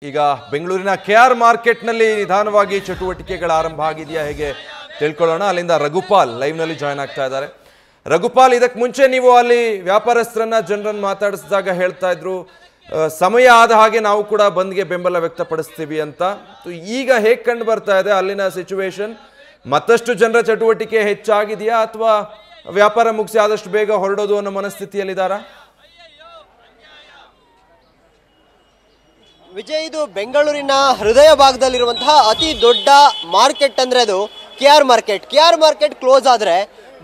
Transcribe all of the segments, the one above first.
ಈಗ ಬೆಂಗಳೂರಿನ ಕೆಆರ್ ಮಾರ್ಕೆಟ್ನಲ್ಲಿ ನಿಧಾನವಾಗಿ ಚಟುವಟಿಕೆಗಳ ಆರಂಭ ಆಗಿದೆಯಾ ಹೇಗೆ ತಿಳ್ಕೊಳ್ಳೋಣ. ಅಲ್ಲಿಂದ ರಘುಪಾಲ್ ಲೈವ್ ನಲ್ಲಿ ಜಾಯ್ನ್ ಆಗ್ತಾ ಇದ್ದಾರೆ. ರಘುಪಾಲ್, ಇದಕ್ಕೆ ಮುಂಚೆ ನೀವು ಅಲ್ಲಿ ವ್ಯಾಪಾರಸ್ಥರನ್ನ ಜನರನ್ನು ಮಾತಾಡಿಸಿದಾಗ ಹೇಳ್ತಾ ಇದ್ರು ಸಮಯ ಆದ ಹಾಗೆ ನಾವು ಕೂಡ ಬಂದ್ಗೆ ಬೆಂಬಲ ವ್ಯಕ್ತಪಡಿಸ್ತೀವಿ ಅಂತ. ಈಗ ಹೇಗೆ ಕಂಡು ಬರ್ತಾ ಇದೆ ಅಲ್ಲಿನ ಸಿಚುವೇಶನ್? ಮತ್ತಷ್ಟು ಜನರ ಚಟುವಟಿಕೆ ಹೆಚ್ಚಾಗಿದೆಯಾ ಅಥವಾ ವ್ಯಾಪಾರ ಮುಗಿಸಿ ಆದಷ್ಟು ಬೇಗ ಹೊರಡೋದು ಅನ್ನೋ ಮನಸ್ಥಿತಿಯಲ್ಲಿದ್ದಾರಾ? ವಿಜಯ್, ಇದು ಬೆಂಗಳೂರಿನ ಹೃದಯ ಭಾಗದಲ್ಲಿರುವಂತಹ ಅತಿ ದೊಡ್ಡ ಮಾರ್ಕೆಟ್ ಅಂದ್ರೆ ಅದು KR market. KR market close ಆದ್ರೆ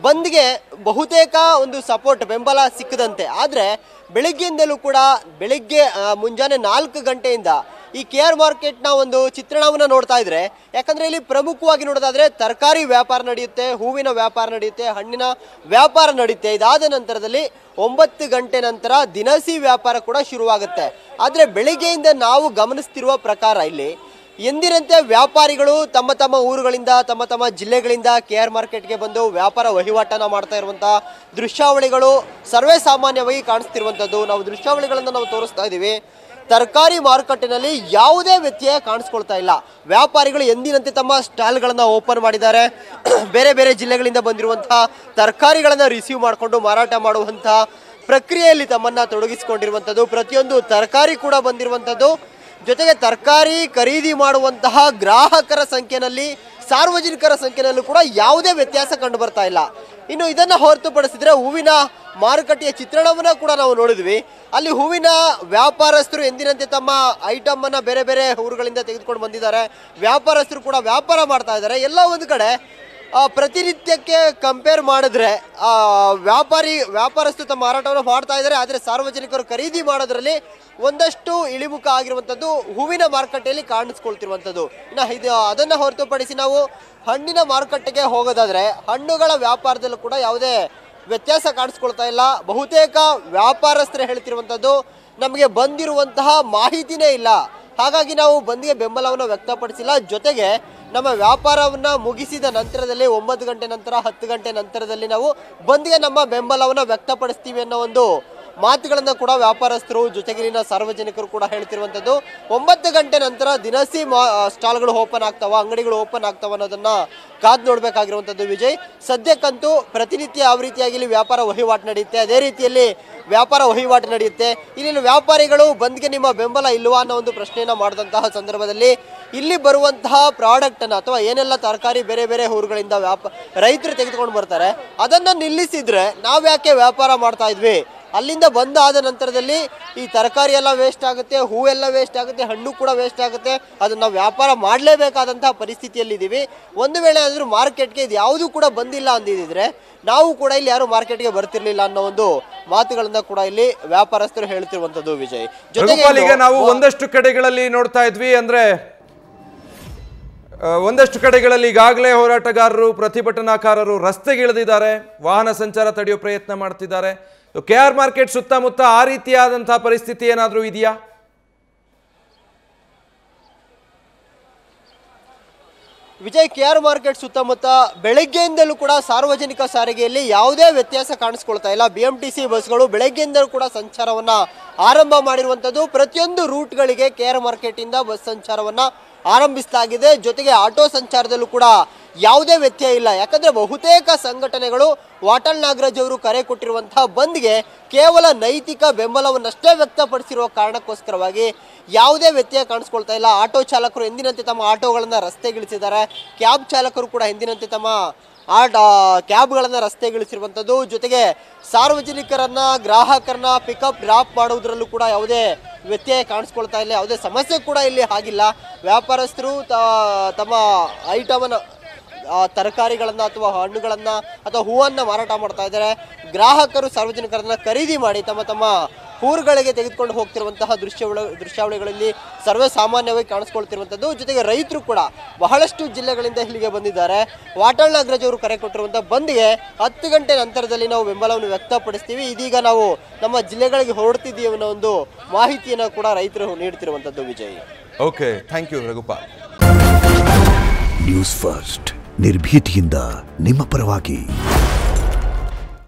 ಬಂದ್ಗೆ ಬಹುತೇಕ ಒಂದು ಸಪೋರ್ಟ್ ಬೆಂಬಲ ಸಿಕ್ಕದಂತೆ. ಆದ್ರೆ ಬೆಳಿಗ್ಗೆಯಿಂದಲೂ ಕೂಡ ಬೆಳಿಗ್ಗೆ ಮುಂಜಾನೆ 4 ಗಂಟೆಯಿಂದ ಈ ಕೆಆರ್ ಮಾರ್ಕೆಟ್ನ ಒಂದು ಚಿತ್ರಣವನ್ನು ನೋಡ್ತಾ ಇದ್ರೆ, ಯಾಕಂದ್ರೆ ಇಲ್ಲಿ ಪ್ರಮುಖವಾಗಿ ನೋಡೋದಾದ್ರೆ ತರಕಾರಿ ವ್ಯಾಪಾರ ನಡೆಯುತ್ತೆ, ಹೂವಿನ ವ್ಯಾಪಾರ ನಡೆಯುತ್ತೆ, ಹಣ್ಣಿನ ವ್ಯಾಪಾರ ನಡೆಯುತ್ತೆ. ಇದಾದ ನಂತರದಲ್ಲಿ 9 ಗಂಟೆ ನಂತರ ದಿನಸಿ ವ್ಯಾಪಾರ ಕೂಡ ಶುರುವಾಗುತ್ತೆ. ಆದ್ರೆ ಬೆಳಿಗ್ಗೆಯಿಂದ ನಾವು ಗಮನಿಸ್ತಿರುವ ಪ್ರಕಾರ ಇಲ್ಲಿ ಎಂದಿನಂತೆ ವ್ಯಾಪಾರಿಗಳು ತಮ್ಮ ತಮ್ಮ ಊರುಗಳಿಂದ ತಮ್ಮ ತಮ್ಮ ಜಿಲ್ಲೆಗಳಿಂದ ಕೆಆರ್ ಮಾರ್ಕೆಟ್ಗೆ ಬಂದು ವ್ಯಾಪಾರ ವಹಿವಾಟನ್ನ ಮಾಡ್ತಾ ಇರುವಂತಹ ದೃಶ್ಯಾವಳಿಗಳು ಸರ್ವೇ ಸಾಮಾನ್ಯವಾಗಿ ಕಾಣಿಸ್ತಿರುವಂತದ್ದು. ನಾವು ದೃಶ್ಯಾವಳಿಗಳನ್ನು ನಾವು ತೋರಿಸ್ತಾ ಇದ್ದೀವಿ. ತರಕಾರಿ ಮಾರುಕಟ್ಟೆನಲ್ಲಿ ಯಾವುದೇ ವ್ಯತ್ಯಯ ಕಾಣಿಸ್ಕೊಳ್ತಾ ಇಲ್ಲ. ವ್ಯಾಪಾರಿಗಳು ಎಂದಿನಂತೆ ತಮ್ಮ ಸ್ಟಾಲ್ಗಳನ್ನ ಓಪನ್ ಮಾಡಿದ್ದಾರೆ. ಬೇರೆ ಬೇರೆ ಜಿಲ್ಲೆಗಳಿಂದ ಬಂದಿರುವಂತಹ ತರಕಾರಿಗಳನ್ನ ರಿಸೀವ್ ಮಾಡಿಕೊಂಡು ಮಾರಾಟ ಮಾಡುವಂತಹ ಪ್ರಕ್ರಿಯೆಯಲ್ಲಿ ತಮ್ಮನ್ನ ತೊಡಗಿಸಿಕೊಂಡಿರುವಂಥದ್ದು. ಪ್ರತಿಯೊಂದು ತರಕಾರಿ ಕೂಡ ಬಂದಿರುವಂಥದ್ದು. ಜೊತೆಗೆ ತರಕಾರಿ ಖರೀದಿ ಮಾಡುವಂತಹ ಗ್ರಾಹಕರ ಸಂಖ್ಯೆಯಲ್ಲಿ ಸಾರ್ವಜನಿಕರ ಸಂಖ್ಯೆಯಲ್ಲೂ ಕೂಡ ಯಾವುದೇ ವ್ಯತ್ಯಾಸ ಕಂಡು ಬರ್ತಾ ಇಲ್ಲ. ಇನ್ನು ಇದನ್ನ ಹೊರತುಪಡಿಸಿದ್ರೆ ಹೂವಿನ ಮಾರುಕಟ್ಟೆಯ ಚಿತ್ರಣವನ್ನ ಕೂಡ ನಾವು ನೋಡಿದ್ವಿ. ಅಲ್ಲಿ ಹೂವಿನ ವ್ಯಾಪಾರಸ್ಥರು ಎಂದಿನಂತೆ ತಮ್ಮ ಐಟಮ್ ಅನ್ನ ಬೇರೆ ಬೇರೆ ಊರುಗಳಿಂದ ತೆಗೆದುಕೊಂಡು ಬಂದಿದ್ದಾರೆ. ವ್ಯಾಪಾರಸ್ಥರು ಕೂಡ ವ್ಯಾಪಾರ ಮಾಡ್ತಾ ಇದ್ದಾರೆ. ಎಲ್ಲ ಒಂದು ಕಡೆ ಪ್ರತಿನಿತ್ಯಕ್ಕೆ ಕಂಪೇರ್ ಮಾಡಿದ್ರೆ ವ್ಯಾಪಾರಸ್ಥರು ತಮ್ಮ ಮಾರಾಟವನ್ನು ಮಾಡ್ತಾ ಇದ್ದಾರೆ. ಆದರೆ ಸಾರ್ವಜನಿಕರು ಖರೀದಿ ಮಾಡೋದ್ರಲ್ಲಿ ಒಂದಷ್ಟು ಇಳಿಮುಖ ಆಗಿರುವಂಥದ್ದು ಹೂವಿನ ಮಾರುಕಟ್ಟೆಯಲ್ಲಿ ಕಾಣಿಸ್ಕೊಳ್ತಿರುವಂಥದ್ದು. ಇನ್ನು ಅದನ್ನು ಹೊರತುಪಡಿಸಿ ನಾವು ಹಣ್ಣಿನ ಮಾರುಕಟ್ಟೆಗೆ ಹೋಗೋದಾದ್ರೆ ಹಣ್ಣುಗಳ ವ್ಯಾಪಾರದಲ್ಲೂ ಕೂಡ ಯಾವುದೇ ವ್ಯತ್ಯಾಸ ಕಾಣಿಸ್ಕೊಳ್ತಾ ಇಲ್ಲ. ಬಹುತೇಕ ವ್ಯಾಪಾರಸ್ಥರು ಹೇಳ್ತಿರುವಂಥದ್ದು ನಮಗೆ ಬಂದಿರುವಂತಹ ಮಾಹಿತಿನೇ ಇಲ್ಲ, ಹಾಗಾಗಿ ನಾವು ಬಂದ್ಗೆ ಬೆಂಬಲವನ್ನು ವ್ಯಕ್ತಪಡಿಸಿಲ್ಲ. ಜೊತೆಗೆ ನಮ್ಮ ವ್ಯಾಪಾರವನ್ನ ಮುಗಿಸಿದ ನಂತರದಲ್ಲಿ 9 ಗಂಟೆ ನಂತರ 10 ಗಂಟೆ ನಂತರದಲ್ಲಿ ನಾವು ಬಂದ್ಗೆ ನಮ್ಮ ಬೆಂಬಲವನ್ನು ವ್ಯಕ್ತಪಡಿಸ್ತೀವಿ ಅನ್ನೋ ಒಂದು ಮಾತುಗಳನ್ನ ಕೂಡ ವ್ಯಾಪಾರಸ್ಥರು ಜೊತೆಗಿನ ಸಾರ್ವಜನಿಕರು ಕೂಡ ಹೇಳ್ತಿರುವಂಥದ್ದು. 9 ಗಂಟೆ ನಂತರ ದಿನಸಿ ಸ್ಟಾಲ್ಗಳು ಓಪನ್ ಆಗ್ತಾವ, ಅಂಗಡಿಗಳು ಓಪನ್ ಆಗ್ತಾವ ಅನ್ನೋದನ್ನ ಕಾದು ನೋಡ್ಬೇಕಾಗಿರುವಂಥದ್ದು. ವಿಜಯ್, ಸದ್ಯಕ್ಕಂತೂ ಪ್ರತಿನಿತ್ಯ ಯಾವ ರೀತಿಯಾಗಿ ಇಲ್ಲಿ ವ್ಯಾಪಾರ ವಹಿವಾಟು ನಡೆಯುತ್ತೆ ಅದೇ ರೀತಿಯಲ್ಲಿ ವ್ಯಾಪಾರ ವಹಿವಾಟು ನಡೆಯುತ್ತೆ. ಇಲ್ಲಿನ ವ್ಯಾಪಾರಿಗಳು ಬಂದ್ಗೆ ನಿಮ್ಮ ಬೆಂಬಲ ಇಲ್ವಾ ಅನ್ನೋ ಒಂದು ಪ್ರಶ್ನೆಯನ್ನ ಮಾಡಿದಂತಹ ಸಂದರ್ಭದಲ್ಲಿ ಇಲ್ಲಿ ಬರುವಂತಹ ಪ್ರಾಡಕ್ಟ್ ಅನ್ನ ಅಥವಾ ಏನೆಲ್ಲ ತರಕಾರಿ ಬೇರೆ ಬೇರೆ ಊರುಗಳಿಂದ ರೈತರು ತೆಗೆದುಕೊಂಡು ಬರ್ತಾರೆ ಅದನ್ನ ನಿಲ್ಲಿಸಿದ್ರೆ ನಾವ್ ಯಾಕೆ ವ್ಯಾಪಾರ ಮಾಡ್ತಾ ಇದ್ವಿ, ಅಲ್ಲಿಂದ ಬಂದಾದ ನಂತರದಲ್ಲಿ ಈ ತರಕಾರಿ ಎಲ್ಲ ವೇಸ್ಟ್ ಆಗುತ್ತೆ, ಹೂವೆಲ್ಲ ವೇಸ್ಟ್ ಆಗುತ್ತೆ, ಹಣ್ಣು ಕೂಡ ವೇಸ್ಟ್ ಆಗುತ್ತೆ. ಅದನ್ನ ನಾವು ವ್ಯಾಪಾರ ಮಾಡಲೇಬೇಕಾದಂತಹ ಪರಿಸ್ಥಿತಿಯಲ್ಲಿ ಇದ್ದೀವಿ. ಒಂದು ವೇಳೆ ಆದ್ರೂ ಮಾರ್ಕೆಟ್ಗೆ ಇದು ಯಾವುದೂ ಕೂಡ ಬಂದಿಲ್ಲ ಅಂದಿದ್ರೆ ನಾವು ಕೂಡ ಇಲ್ಲಿ ಯಾರು ಮಾರ್ಕೆಟ್ಗೆ ಬರ್ತಿರ್ಲಿಲ್ಲ ಅನ್ನೋ ಒಂದು ಮಾತುಗಳನ್ನ ಕೂಡ ಇಲ್ಲಿ ವ್ಯಾಪಾರಸ್ಥರು ಹೇಳ್ತಿರುವಂತದ್ದು. ವಿಜಯ್, ಜೊತೆಗೆ ಈಗ ನಾವು ಒಂದಷ್ಟು ಕಡೆಗಳಲ್ಲಿ ನೋಡ್ತಾ ಇದ್ವಿ, ಅಂದ್ರೆ ಒಂದಷ್ಟು ಕಡೆಗಳಲ್ಲಿ ಈಗಾಗಲೇ ಹೋರಾಟಗಾರರು ಪ್ರತಿಭಟನಾಕಾರರು ರಸ್ತೆಗಿಳಿದಿದ್ದಾರೆ, ವಾಹನ ಸಂಚಾರ ತಡೆಯುವ ಪ್ರಯತ್ನ ಮಾಡ್ತಿದ್ದಾರೆ. ಕೆಆರ್ ಮಾರ್ಕೆಟ್ ಸುತ್ತಮುತ್ತ ಆ ರೀತಿಯಾದಂತಹ ಪರಿಸ್ಥಿತಿ ಏನಾದರೂ ಇದೆಯಾ? ವಿಜಯ್, ಕೆಆರ್ ಮಾರ್ಕೆಟ್ ಸುತ್ತಮುತ್ತ ಬೆಳಗ್ಗೆಯಿಂದಲೂ ಕೂಡ ಸಾರ್ವಜನಿಕ ಸಾರಿಗೆಯಲ್ಲಿ ಯಾವುದೇ ವ್ಯತ್ಯಾಸ ಕಾಣಿಸ್ಕೊಳ್ತಾ ಇಲ್ಲ. BMTC ಬಸ್ಗಳು ಬೆಳಗ್ಗೆಯಿಂದಲೂ ಕೂಡ ಸಂಚಾರವನ್ನ ಆರಂಭ ಮಾಡಿರುವಂಥದ್ದು. ಪ್ರತಿಯೊಂದು ರೂಟ್ಗಳಿಗೆ ಕೆಆರ್ ಮಾರ್ಕೆಟ್ ಇಂದ ಬಸ್ ಸಂಚಾರವನ್ನ ಆರಂಭಿಸಲಾಗಿದೆ. ಜೊತೆಗೆ ಆಟೋ ಸಂಚಾರದಲ್ಲೂ ಕೂಡ ಯಾವುದೇ ವ್ಯತ್ಯಯ ಇಲ್ಲ. ಯಾಕಂದ್ರೆ ಬಹುತೇಕ ಸಂಘಟನೆಗಳು ವಾಟಾಳ್ ನಾಗರಾಜ್ ಅವರು ಕರೆ ಕೊಟ್ಟಿರುವಂತಹ ಬಂದ್ಗೆ ಕೇವಲ ನೈತಿಕ ಬೆಂಬಲವನ್ನಷ್ಟೇ ವ್ಯಕ್ತಪಡಿಸಿರುವ ಕಾರಣಕ್ಕೋಸ್ಕರವಾಗಿ ಯಾವುದೇ ವ್ಯತ್ಯಯ ಕಾಣಿಸ್ಕೊಳ್ತಾ ಇಲ್ಲ. ಆಟೋ ಚಾಲಕರು ಎಂದಿನಂತೆ ತಮ್ಮ ಆಟೋಗಳನ್ನ ರಸ್ತೆಗಿಳಿಸಿದ್ದಾರೆ. ಕ್ಯಾಬ್ ಚಾಲಕರು ಕೂಡ ಎಂದಿನಂತೆ ತಮ್ಮ ಕ್ಯಾಬ್ಗಳನ್ನ ರಸ್ತೆಗಿಳಿಸಿರುವಂಥದ್ದು. ಜೊತೆಗೆ ಸಾರ್ವಜನಿಕರನ್ನ ಗ್ರಾಹಕರನ್ನ ಪಿಕಪ್ ಡ್ರಾಪ್ ಮಾಡುವುದರಲ್ಲೂ ಕೂಡ ಯಾವುದೇ ವ್ಯತ್ಯಯ ಕಾಣಿಸ್ಕೊಳ್ತಾ ಇಲ್ಲ. ಯಾವುದೇ ಸಮಸ್ಯೆ ಕೂಡ ಇಲ್ಲಿ ಆಗಿಲ್ಲ. ವ್ಯಾಪಾರಸ್ಥರು ತಮ್ಮ ಐಟಮನ್ನು ತರಕಾರಿಗಳನ್ನ ಅಥವಾ ಹಣ್ಣುಗಳನ್ನ ಅಥವಾ ಹೂವನ್ನ ಮಾರಾಟ ಮಾಡ್ತಾ ಇದ್ದಾರೆ. ಗ್ರಾಹಕರು ಸಾರ್ವಜನಿಕರನ್ನ ಖರೀದಿ ಮಾಡಿ ತಮ್ಮ ತಮ್ಮ ಊರುಗಳಿಗೆ ತೆಗೆದುಕೊಂಡು ಹೋಗ್ತಿರುವಂತಹ ದೃಶ್ಯಾವಳಿಗಳಲ್ಲಿ ಸರ್ವೇ ಸಾಮಾನ್ಯವಾಗಿ ಕಾಣಿಸ್ಕೊಳ್ತಿರುವಂಥದ್ದು. ಜೊತೆಗೆ ರೈತರು ಕೂಡ ಬಹಳಷ್ಟು ಜಿಲ್ಲೆಗಳಿಂದ ಇಲ್ಲಿಗೆ ಬಂದಿದ್ದಾರೆ. ವಾಟಾಳ್ ನಾಗರಾಜ್ ಅವರು ಕರೆ ಕೊಟ್ಟಿರುವಂತಹ ಬಂದ್ಗೆ 10 ಗಂಟೆ ನಂತರದಲ್ಲಿ ನಾವು ಬೆಂಬಲವನ್ನು ವ್ಯಕ್ತಪಡಿಸ್ತೀವಿ, ಇದೀಗ ನಾವು ನಮ್ಮ ಜಿಲ್ಲೆಗಳಿಗೆ ಹೊರಡ್ತಿದ್ದೀವಿ ಅನ್ನೋ ಒಂದು ಮಾಹಿತಿಯನ್ನು ಕೂಡ ರೈತರು ನೀಡ್ತಿರುವಂಥದ್ದು. Vijay, okay, thank you Raghupal. News first ನಿರ್ಭೀತಿಯಿಂದ ನಿಮ್ಮ ಪರವಾಗಿ.